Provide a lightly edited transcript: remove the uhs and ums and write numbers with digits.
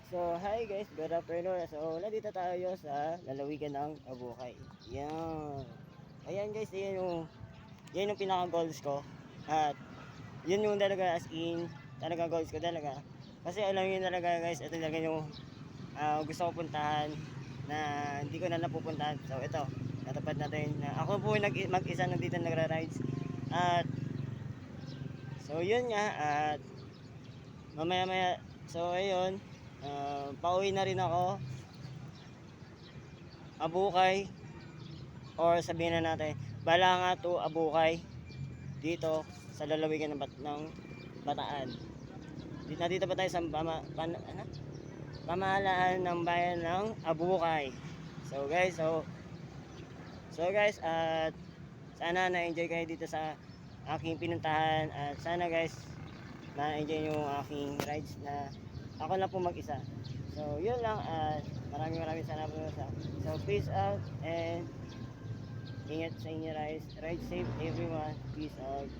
So, hi guys, good afternoon. So, nandito tayo sa lalawigan ng Abukay. Yan. Ayan guys, yan yung pinaka goals ko. At yun yung talaga as in, talaga goals ko talaga. Kasi alam niyo talaga guys, ito talaga yung gusto ko puntahan na hindi ko na napupuntahan. So, ito, natupad natin na ako po mag-isa nandito nagra-rides. At, so yun nga, at mamaya-maya, so ayun, pauwi na rin ako Abukay, or sabihin na natin Balanga to Abukay, dito sa lalawigan ng Bataan. Nandito pa tayo sa pamahalaan ng bayan ng Abukay. So guys, at sana na-enjoy kayo dito sa aking pinuntahan, at sana guys na-enjoy yung aking rides na ako na po mag-isa. So yun lang, at maraming salamat po sa. So peace out and ingat sa inyo, ride safe everyone. Peace out.